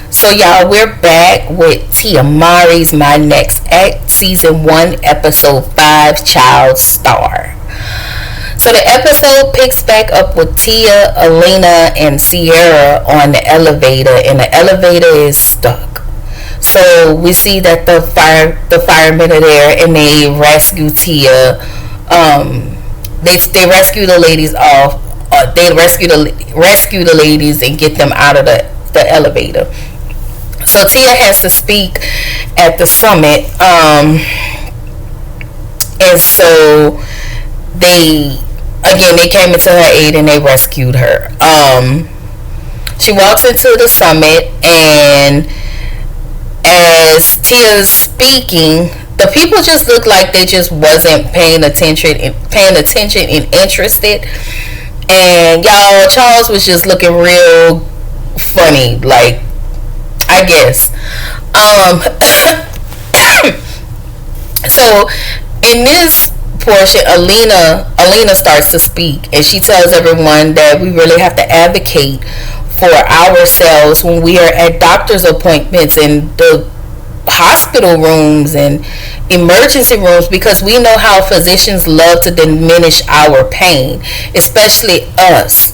So y'all, we're back with Tia Mowry's My Next Act, Season 1, Episode 5, Child Star. So the episode picks back up with Tia, Alina, and Sierra on the elevator, and the elevator is stuck. So we see that the firemen are there, and they rescue Tia. They rescue the ladies off. They rescue the ladies and get them out of the elevator. So Tia has to speak at the summit, and so they came into her aid and they rescued her. She walks into the summit, and as Tia's speaking, the people just look like they just wasn't paying attention and interested. And y'all, Charles was just looking real funny, like, I guess. So in this portion, Alina starts to speak, and she tells everyone that we really have to advocate for ourselves when we are at doctor's appointments and the hospital rooms and emergency rooms, because we know how physicians love to diminish our pain, especially us,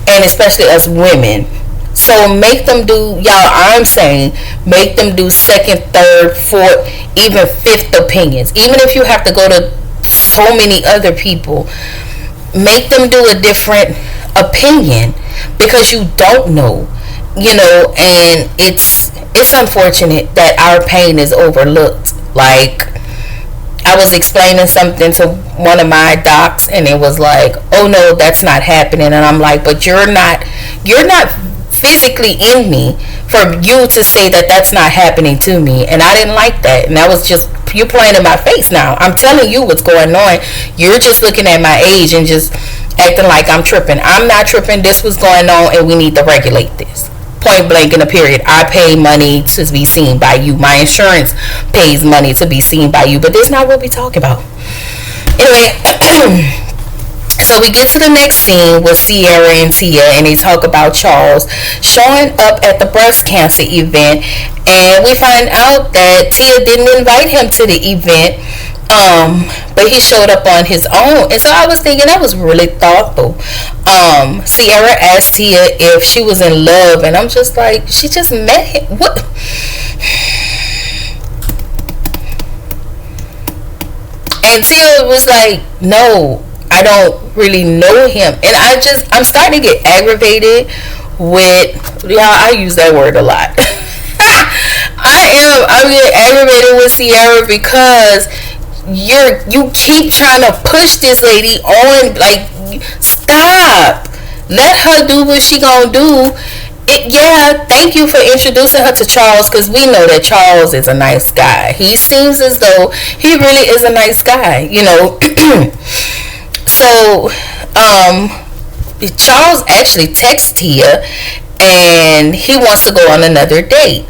and especially us women. So make them do, y'all, I'm saying, make them do second, third, fourth, even fifth opinions. Even if you have to go to so many other people, make them do a different opinion, because you don't know, and it's unfortunate that our pain is overlooked. Like, I was explaining something to one of my docs, and it was like, oh no, that's not happening. And I'm like, but you're not physically in me for you to say that that's not happening to me. And I didn't like that. And that was just, you're playing in my face now. I'm telling you what's going on. You're just looking at my age and just acting like I'm tripping. I'm not tripping. This was going on, and we need to regulate this. Point blank in a period. I pay money to be seen by you. My insurance pays money to be seen by you. But that's not what we talk about. Anyway, so we get to the next scene with Sierra and Tia, and they talk about Charles showing up at the breast cancer event, and we find out that Tia didn't invite him to the event, but he showed up on his own. And so I was thinking that was really thoughtful. Sierra asked Tia if she was in love, and I'm just like, she just met him. What? And Tia was like, no, I don't really know him. And I'm starting to get aggravated with, I use that word a lot. I'm getting aggravated with Sierra because you keep trying to push this lady on. Like, stop. Let her do what she gonna do. Thank you for introducing her to Charles, because we know that Charles is a nice guy. He seems as though he really is a nice guy, So, Charles actually texts Tia, and he wants to go on another date.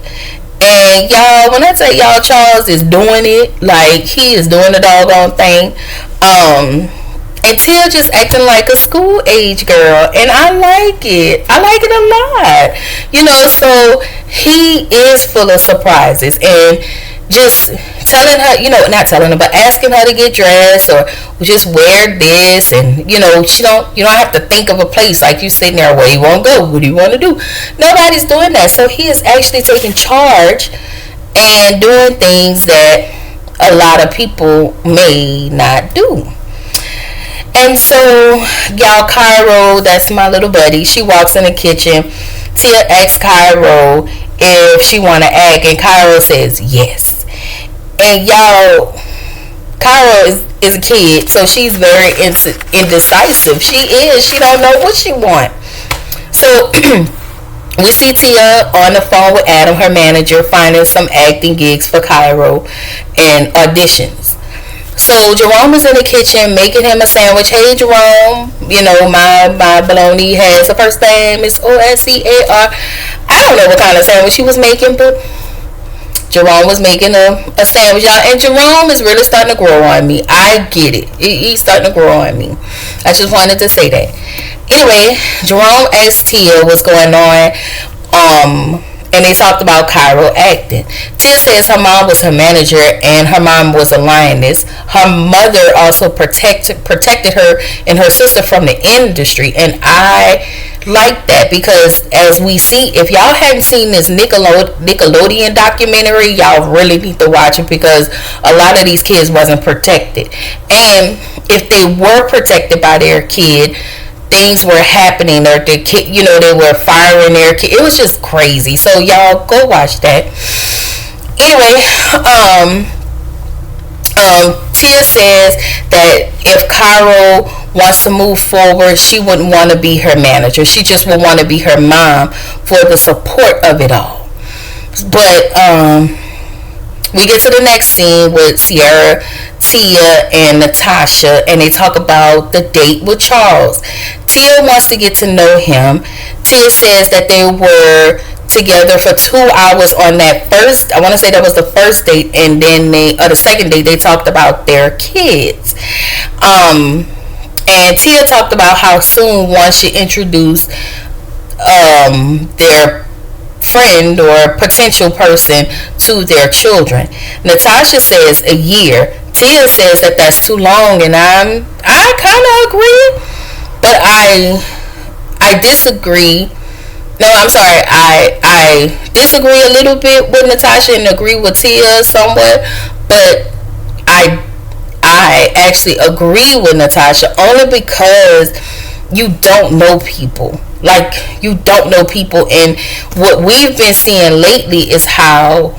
And y'all, when I tell y'all, Charles is doing it, like, he is doing the doggone thing. And Tia just acting like a school age girl, and I like it. I like it a lot. So he is full of surprises, and just telling her, not telling her, but asking her to get dressed or just wear this, and you don't have to think of a place, like you sitting there, where you want to go, what do you want to do? Nobody's doing that. So he is actually taking charge and doing things that a lot of people may not do. And so, y'all, Cairo, that's my little buddy, she walks in the kitchen. Tia asks Cairo if she want to act, and Cairo says yes. And y'all, Cairo is a kid, so she's very indecisive. She don't know what she want. So we see Tia on the phone with Adam, her manager, finding some acting gigs for Cairo and auditions. So Jerome is in the kitchen making him a sandwich. Hey Jerome, my bologna has a first name, it's OSCAR. I don't know what kind of sandwich he was making, but Jerome was making a sandwich, y'all. And Jerome is really starting to grow on me. I get it. He's starting to grow on me. I just wanted to say that. Anyway, Jerome asked Tia what's going on. and they talked about Cairo acting. Tia says her mom was her manager and her mom was a lioness. Her mother also protected her and her sister from the industry, and I like that because as we see, if y'all haven't seen this Nickelodeon documentary, y'all really need to watch it because a lot of these kids wasn't protected, and if they were protected by their kid, things were happening, or the kid, they were firing their kid. It was just crazy. So y'all go watch that. Anyway, Tia says that if Cairo wants to move forward, she wouldn't want to be her manager. She just would want to be her mom for the support of it all. But we get to the next scene with Sierra, Tia, and Natasha, and they talk about the date with Charles. Tia wants to get to know him. Tia says that they were together for 2 hours on that first, I want to say that was the first date, and then the second date, they talked about their kids. And Tia talked about how soon one should introduce their friend or potential person to their children. Natasha says a year. Tia says that that's too long, and I kind of agree, but I disagree. No, I'm sorry. I disagree a little bit with Natasha and agree with Tia somewhat, but I actually agree with Natasha only because you don't know people. Like, you don't know people, and what we've been seeing lately is how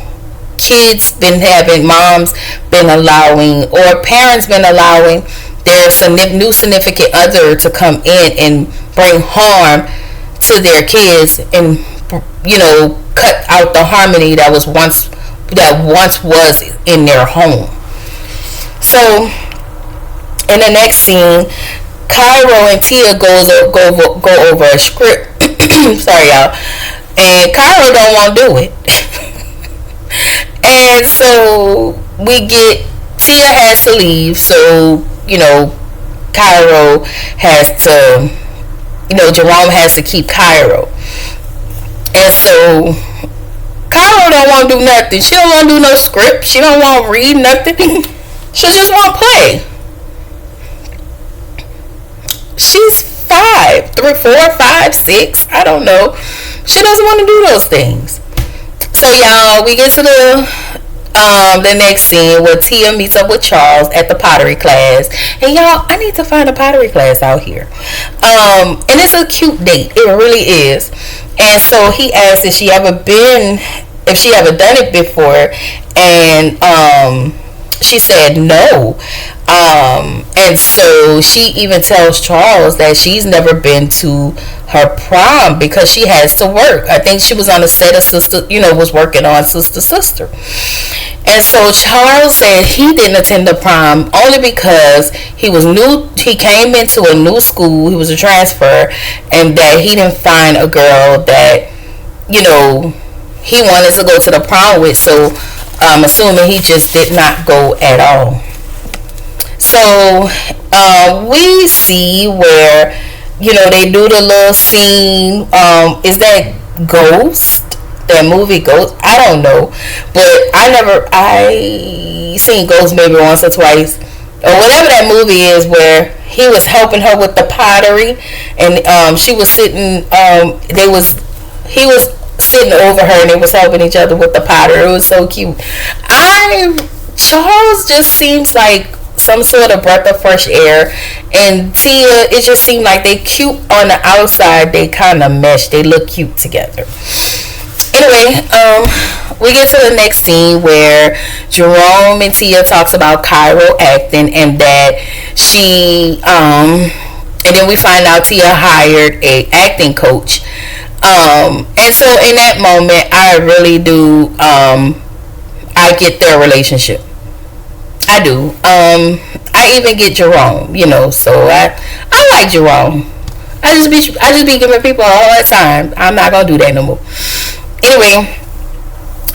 kids been having, moms been allowing, or parents been allowing their new significant other to come in and bring harm to their kids, and cut out the harmony that once was in their home. So in the next scene, Cairo and Tia go over a script. Sorry, y'all. And Cairo don't want to do it. And so Tia has to leave. So, Cairo has to, Jerome has to keep Cairo. And so Cairo don't want to do nothing. She don't want to do no script. She don't want to read nothing. She just want to play. She's 5, 3, 4, 5, 6. I don't know. She doesn't want to do those things. So y'all, we get to the next scene where Tia meets up with Charles at the pottery class. And y'all, I need to find a pottery class out here. And it's a cute date. It really is. And so he asked if she ever done it before, and she said no. And so she even tells Charles that she's never been to her prom because she has to work. I think she was on the set of was working on Sister. And so Charles said he didn't attend the prom only because he was new. He came into a new school. He was a transfer, and that he didn't find a girl that, he wanted to go to the prom with. So I'm assuming he just did not go at all. So we see where they do the little scene. Is that Ghost? That movie Ghost? I don't know, but I seen Ghost maybe once or twice, or whatever that movie is, where he was helping her with the pottery, and she was sitting. He was sitting over her, and they was helping each other with the pottery. It was so cute. Charles just seems like some sort of breath of fresh air, and Tia, it just seemed like they cute on the outside. They kind of mesh. They look cute together. Anyway, we get to the next scene where Jerome and Tia talks about Cairo acting, and that she and then we find out Tia hired a acting coach. And so in that moment, I really do I get their relationship. I do. I even get Jerome, so I like Jerome. I just be giving people a hard time. I'm not gonna do that no more. Anyway,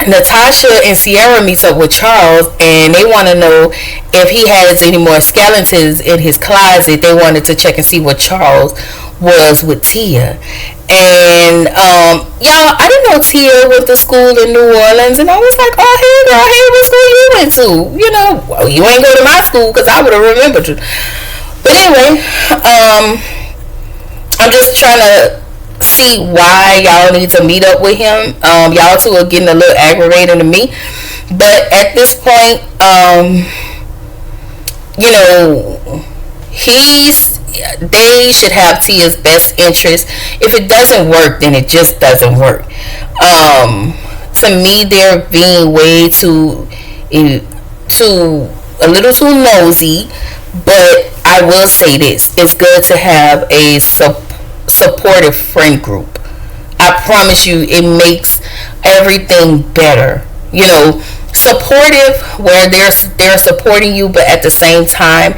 Natasha and Sierra meets up with Charles, and they want to know if he has any more skeletons in his closet. They wanted to check and see what Charles was with Tia. And y'all, I didn't know Tia went to school in New Orleans, and I was like, oh hey girl, hey, what school you went to? You know, well, you ain't go to my school because I would have remembered you. But anyway, I'm just trying to see why y'all need to meet up with him. Y'all two are getting a little aggravating to me. But at this point, you know, they should have Tia's best interest. If it doesn't work, then it just doesn't work. To me, they're being way too a little too nosy. But I will say this: it's good to have a supportive friend group. I promise you, it makes everything better. You know, supportive where they're supporting you, but at the same time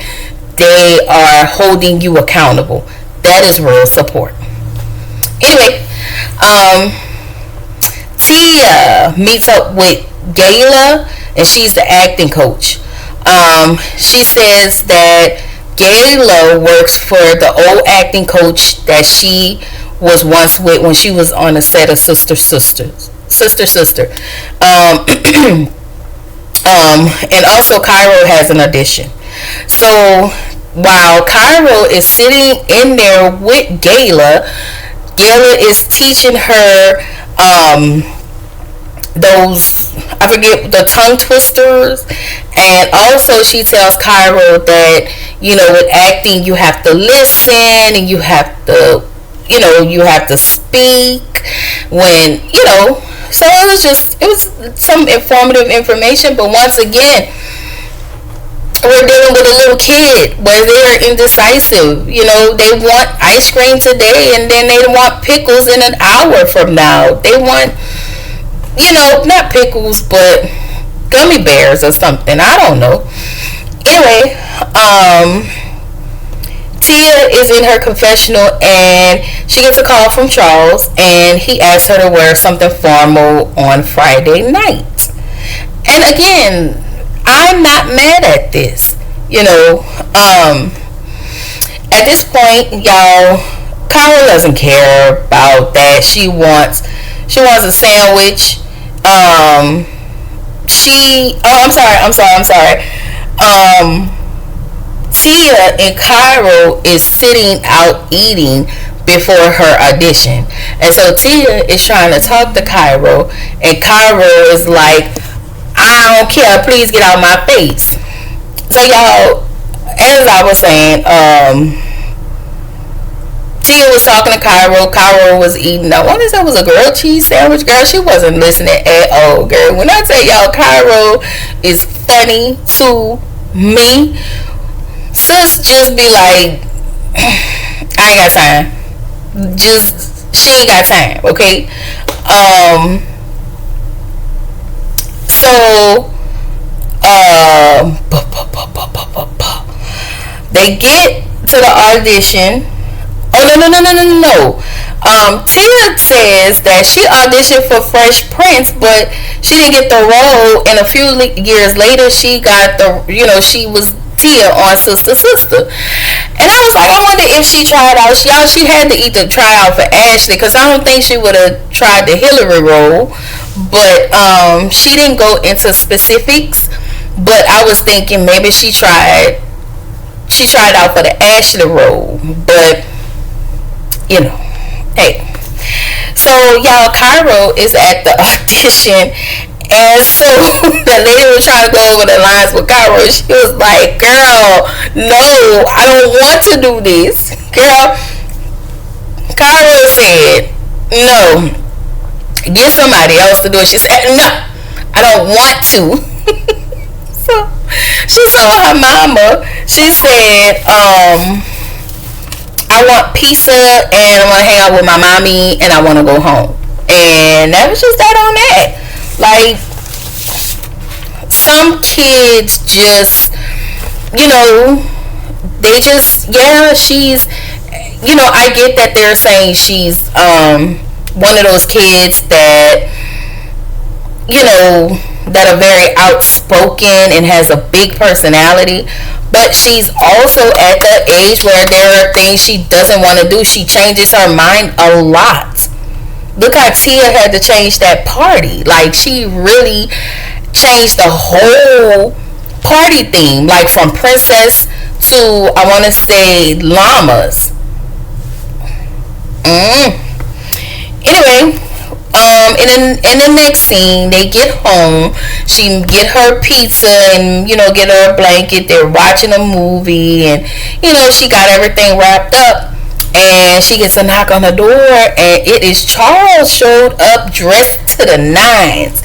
they are holding you accountable. That is real support. Anyway, Tia meets up with Gayla, and she's the acting coach. She says that Gayla works for the old acting coach that she was once with when she was on the set of Sister. And also Cairo has an audition. So while Cairo is sitting in there with Gayla is teaching her those, I forget, the tongue twisters. And also she tells Cairo that, you know, with acting you have to listen, and you have to, you know, you have to speak when, you know. So it was some informative information. But once again, we're dealing with a little kid where they're indecisive. You know, they want ice cream today, and then they want pickles in an hour from now. They want, you know, not pickles, but gummy bears or something. I don't know. Anyway, Tia is in her confessional, and she gets a call from Charles, and he asks her to wear something formal on Friday night. And again, I'm not mad at this. You know, at this point, y'all, Carol doesn't care about that. She wants a sandwich. I'm sorry. Tia in Cairo is sitting out eating before her audition. And so Tia is trying to talk to Cairo, and Cairo is like, I don't care, please get out of my face. So y'all, as I was saying, Tia was talking to Cairo. Cairo was eating, I wonder if that was a grilled cheese sandwich. Girl, she wasn't listening at all, girl. When I tell y'all Cairo is funny to me, sis just be like, I ain't got time. She ain't got time, okay? So, they get to the audition. Oh, no. Tia says that she auditioned for Fresh Prince, but she didn't get the role. And a few years later, she got she was Tia on Sister. And I was like, I wonder if she tried out. She had to either try out for Ashley, because I don't think she would have tried the Hillary role. But she didn't go into specifics. But I was thinking maybe she tried out for the Ashley role. But, you know, hey. So y'all, Cairo is at the audition, and so the lady was trying to go over the lines with Cairo. She was like, girl, no, I don't want to do this. Girl, Cairo said, no, get somebody else to do it. She said, no, I don't want to. So she told her mama, she said, I want pizza, and I want to hang out with my mommy, and I want to go home. And that was just that on that. Like, some kids just, they just, she's, I get that they're saying she's one of those kids that that are very outspoken and has a big personality. But she's also at the age where there are things she doesn't want to do. She changes her mind a lot. Look how Tia had to change that party. Like, she really changed the whole party theme. Like, from princess to, I want to say, llamas. Anyway, in the next scene, they get home. She get her pizza and get her a blanket. They're watching a movie, and she got everything wrapped up. And she gets a knock on the door, and it is Charles showed up dressed to the nines.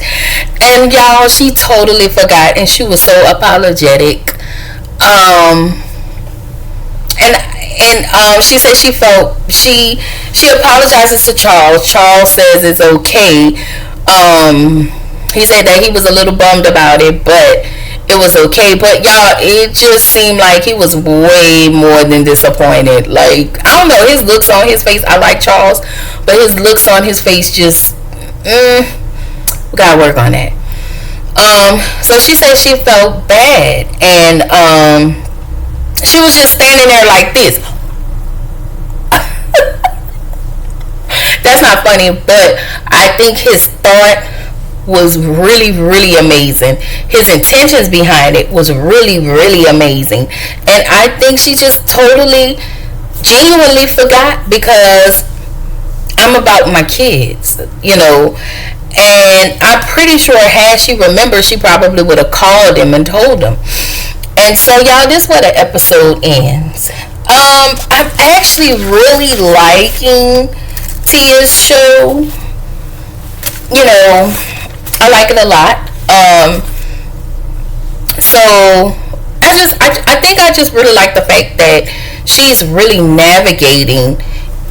And y'all, she totally forgot, and she was so apologetic. And she said she apologizes to Charles. Charles says it's okay. He said that he was a little bummed about it, but it was okay. But y'all, it just seemed like he was way more than disappointed. Like, I don't know, his looks on his face, I like Charles, but his looks on his face just we gotta work on that. So she said she felt bad, and she was just standing there like this. That's not funny, but I think his thought was really, really amazing. His intentions behind it was really, really amazing. And I think she just totally, genuinely forgot, because I'm about my kids, And I'm pretty sure had she remembered, she probably would have called him and told him. And so, y'all, this is where the episode ends. I'm actually really liking Tia's show. I like it a lot. So I think I just really like the fact that she's really navigating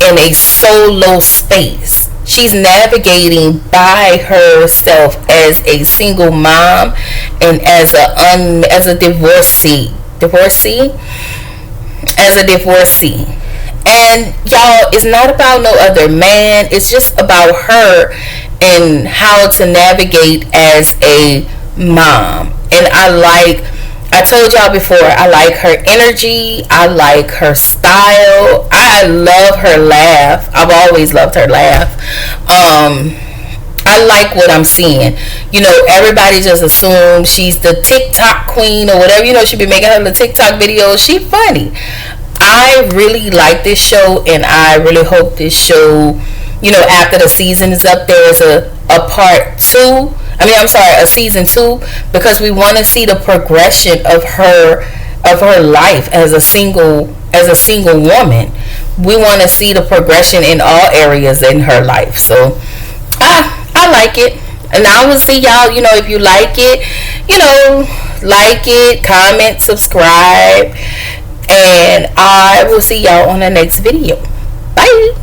in a solo space. She's navigating by herself as a single mom and as a divorcee. And y'all, it's not about no other man. It's just about her and how to navigate as a mom. And I told y'all before, I like her energy. I like her style. I love her laugh. I've always loved her laugh. I like what I'm seeing. Everybody just assumes she's the TikTok queen or whatever. She be making her the TikTok videos. She funny. I really like this show, and I really hope this show, after the season is up, there is a part two. A season 2, because we want to see the progression of her life as a single woman. We want to see the progression in all areas in her life. So I like it, and I will see y'all. If you like it, like it, comment, subscribe, and I will see y'all on the next video. Bye.